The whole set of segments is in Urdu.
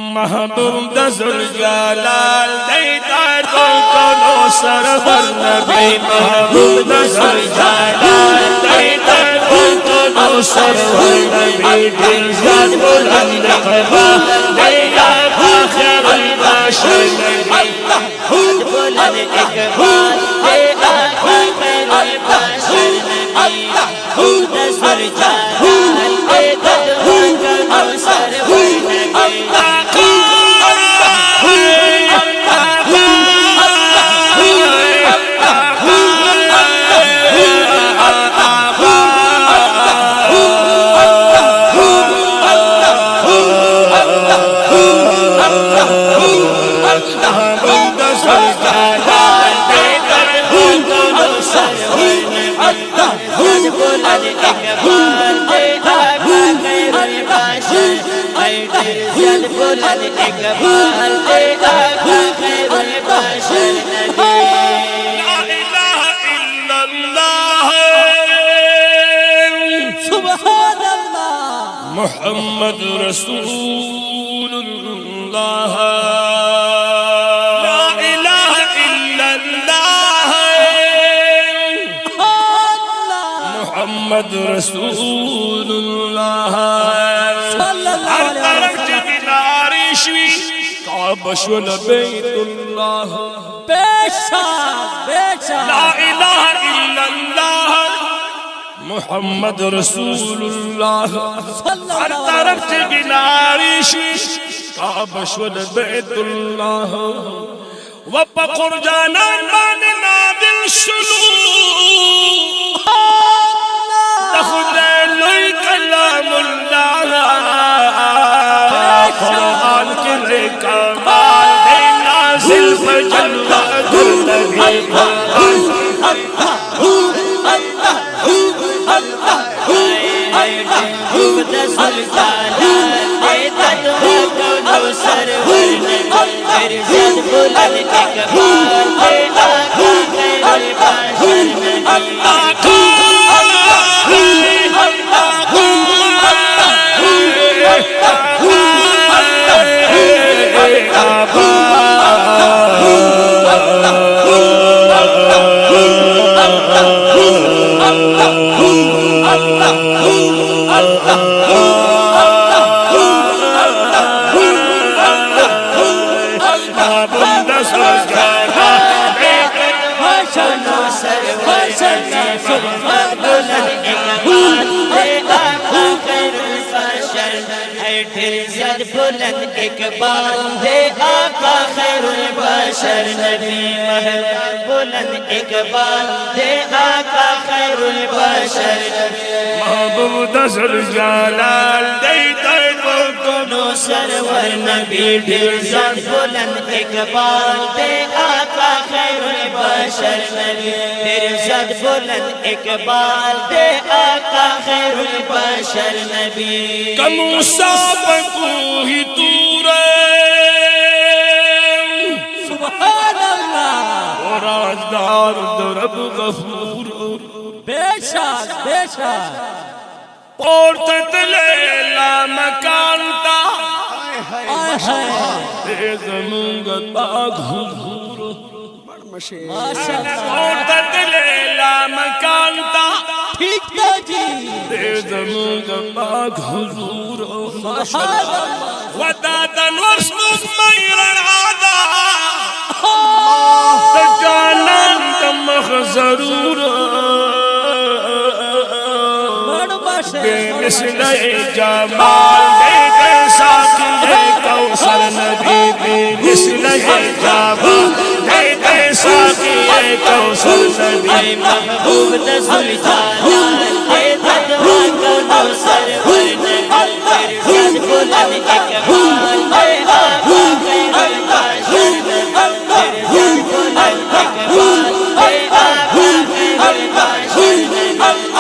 محبوب ذوالجلال دیدار کو سرور نبی محبوب ذوالجلال دیدار کو سرور نبی دل زیاد بلند قبا دیدار آخر البشر نبی بلند اقبال دیدار آخر البشر نبی محبوب ذوالجلال دیدار کو سرور نبی محمد رسول اللہ لا الہ الا اللہ محمد رسول اللہ ہر طرف جناری شوی کعبہ شول بیت اللہ لا الہ الا اللہ محمد رسول اللہ ہر طرف جناری شوی کعبہ شول بیت اللہ وپقر جانان مان نادل شلو تخد لئی کلام اللہ قرآن کے لئے کمال دے نازل بجلوہ در نبی بلند اقبال دے آقا خیر البشر نبی محبوب بلند اقبال دے آقا خیر البشر محبوب ذوالجلال دیدار کو سرور نبی دل زیاد بلند اقبال دے آقا خیر البشر نبی دل زیاد بلند اقبال دے آقا خیر البشر نبی کموسا بکوہی تورے سبحان اللہ اور رازدار درب غفور بے شک پورتت لیلا مکانتا اے زمانگتا گھور پورتت لیلا مکانتا اے زمانگتا گھور ودادا ورسمت میرن عادا تجانان تمخ ضرور بے مثل جمال دے ساقی کوثر نبی بے مثل جمال دے ساقی کوثر نبی محبوب ذوالجلال دے تدعا کو سرور نبی زیاد بلند اقبال دے آقا خیر البشر نبی زیاد بلند اقبال دے آقا خیر البشر نبی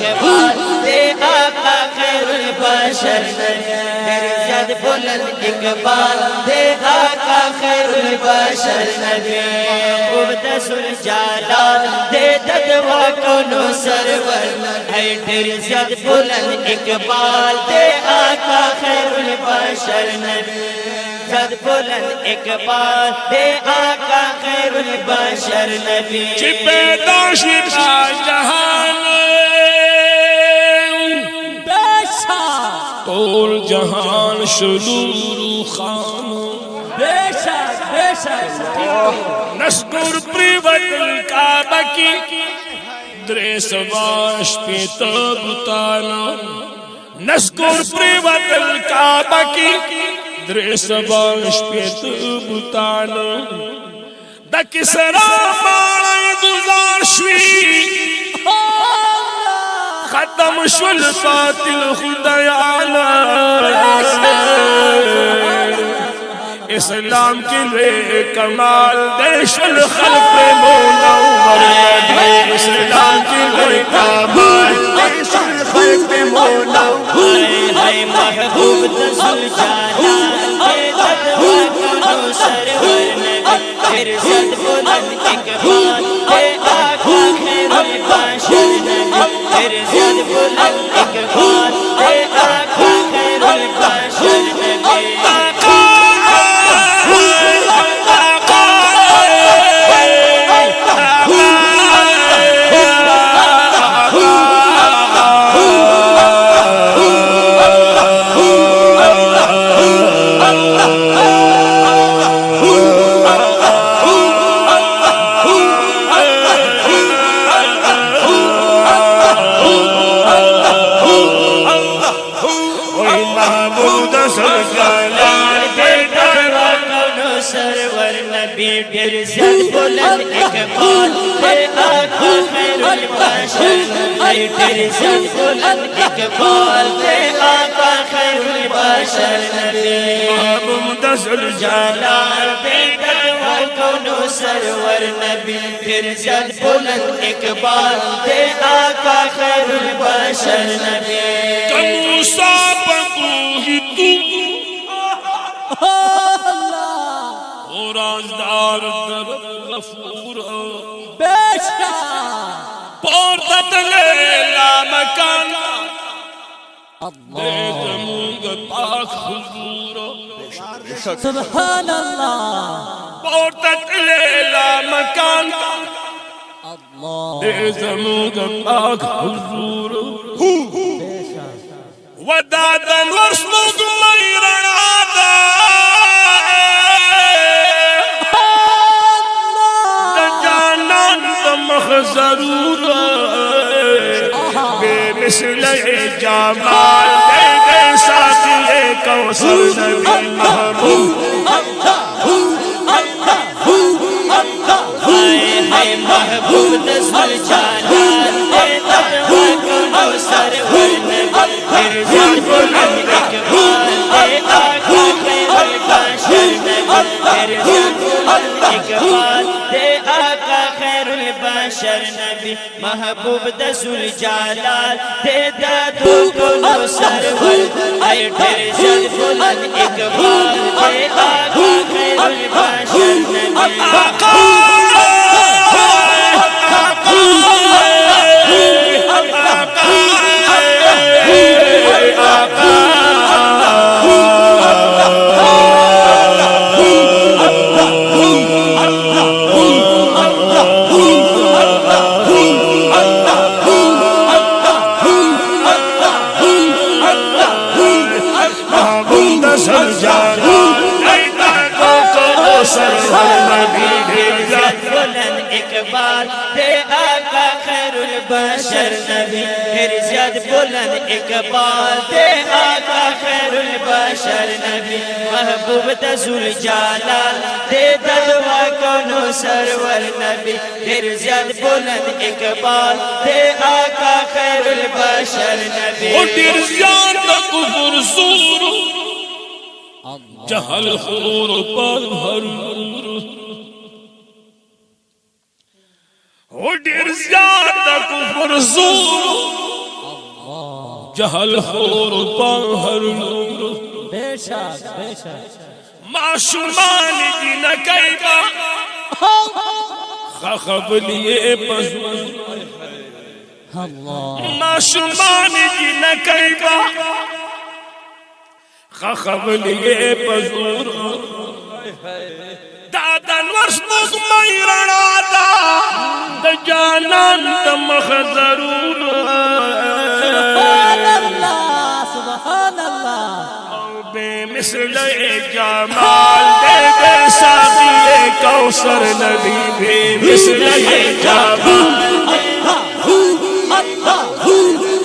اقبال دے آقا خیر البشر نبی میرے زیاد بلند اقبال دے آقا خیر البشر نبی محبوب ذوالجلال دے ددوا کونو سرور ہے ڈھیر زیاد بلند اقبال دے آقا خیر البشر نبی زیاد بلند اقبال دے آقا خیر البشر نبی چی پیدا شفا جہان طول جہان شلور خان نسکر پریوت الکعبہ کی دریس واش پیتا بتانا نسکر پریوت الکعبہ کی دریس واش پیتا بتانا دا کسرا ماڑای گزار شوی ختم شل فاتل خدایانا اسلام کے لئے کمال دے شل خلق مولا عمر نبی اسلام کے لئے کمال دے شل خلق مولا ہے محبوب ذوالجلال دے ددوا کونو سرور نبی پھر زد بلند اقبال دے آقا خیر البشر نبی پھر زد بلند اقبال دے آقا خیر البشر نبی پھر زد بلند اقبال دے آقا خیر البشر نبی پھر زد بلند اقبال دے آقا خیر البشر نبی محبوب ذوالجلال دے ددوا کونو سرور نبی پھر زد بلند اقبال دے آقا خیر البشر نبی کموسا پتوہی تو رازدار در غفور پورتت لیلا مکان دے دموگ پاک حضور سبحان اللہ پورتت لیلا مکان دے دموگ پاک حضور ودادا ورسموگ میرن آدھا ضرور بے مثل جمال دے دے ساتھی کوثر نبی محبوب ہے محبوب ذوالجلال دے ددوا کونو سرور نبی پھر زد بلند اقبال دے آقا خیر البشر نبی پھر زد بلند اقبال دے آقا خیر البشر نبی محبوب ذوالجلال دے ددوا کونو سرور اے پھر زد بلند اقبال دے آقا خیر البشر نبی اقبال دے آقا خیر البشر نبی پھر زیاد بلند اقبال دے آقا خیر البشر نبی محبوب ذوالجلال دے ددوا کونو سرور نبی پھر زیاد بلند اقبال دے آقا خیر البشر نبی اور دیر زیاد کفر زور جہل خور پر بھرور اور دیر زیاد کفر زور جہل خور باہر بے شک بے شک معصومان کی نکیبا خخب لیے پزور اللہ معصومان کی نکیبا خخب لیے پزور دادن ورسمک میرنا دا دجانان دمخ ضرور سبحان اللہ سبحان اللہ بے مثل جمال دے دے ساقی کوثر نبی بے مثل جمال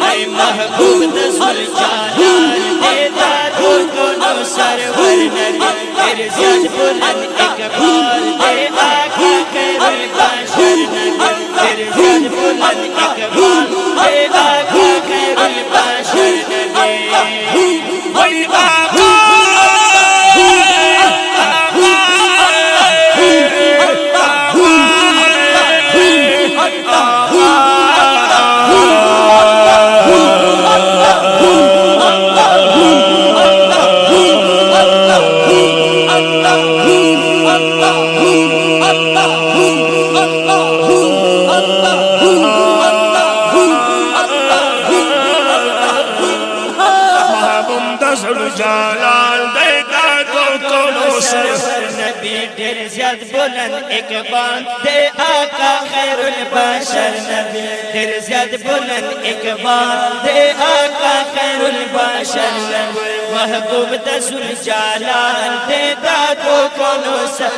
اے محبوب دسل جلال دے دادو کنو سرور نبی ارزاد بلند اقبال دے آقا خیر البشر نبی ارزاد بلند اقبال دے آقا خیر البشر نبی وی آقا ڈھیر زیاد بلند اقبال دے آقا خیر البشر نبی ڈھیر زیاد بلند اقبال دے آقا خیر البشر نبی محبوب دسل جلال دے دادو کنو سر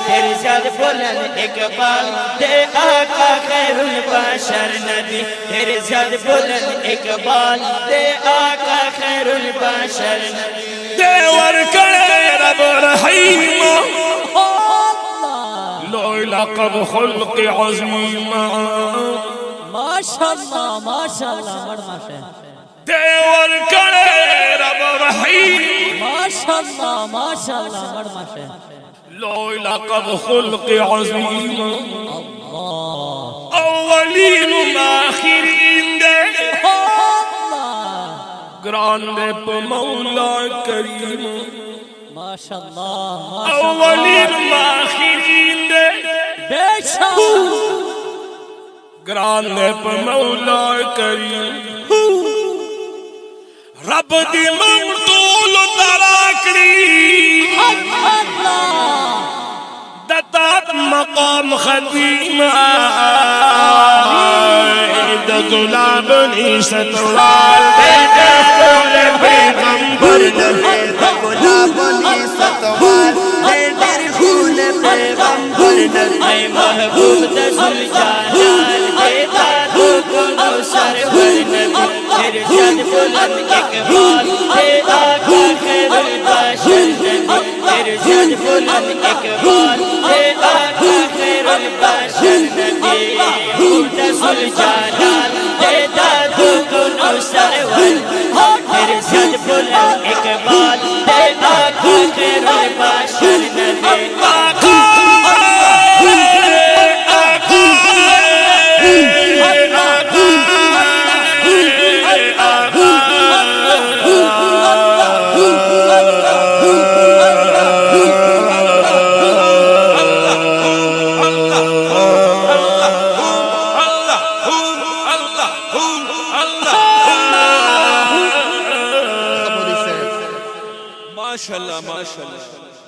ڈھیر زیاد بلند اقبال دے آقا خیر البشر نبی ڈھیر زیاد بلند اقبال دے آقا خیر البشر نبی دیور کرے رب رحیم لوئی لقب خلق عظیم ماشاءاللہ ماشاءاللہ بڑھ ماشاءاللہ دیور کرے رب رحیم ماشاءاللہ ماشاءاللہ بڑھ ماشاءاللہ لوئی لقب خلق عظیم اللہ اولین و آخرین دے گران دے پا مولا کریم ماشاءاللہ اولین و آخرین دے بے شک گران دے پا مولا کریم رب دی ممتول تراکڑی دتات مقام خدیم دا گلابنی ستوال دے دے خول پیغمبر نبی دا گلابنی ستوال دے دے خول پیغمبر نبی اے محبوب دسل جلال دے دادو کنو سرور نبی ارشاد بلند اقبال دے آقا خیر البشر نبی ارشاد بلند اقبال دے آقا خیر البشر نبی محبوب دسل جلال دے دادو کنو سرور ارشاد بلند اقبال دے آقا خیر البشر نبی ماشاءاللہ ماشاءاللہ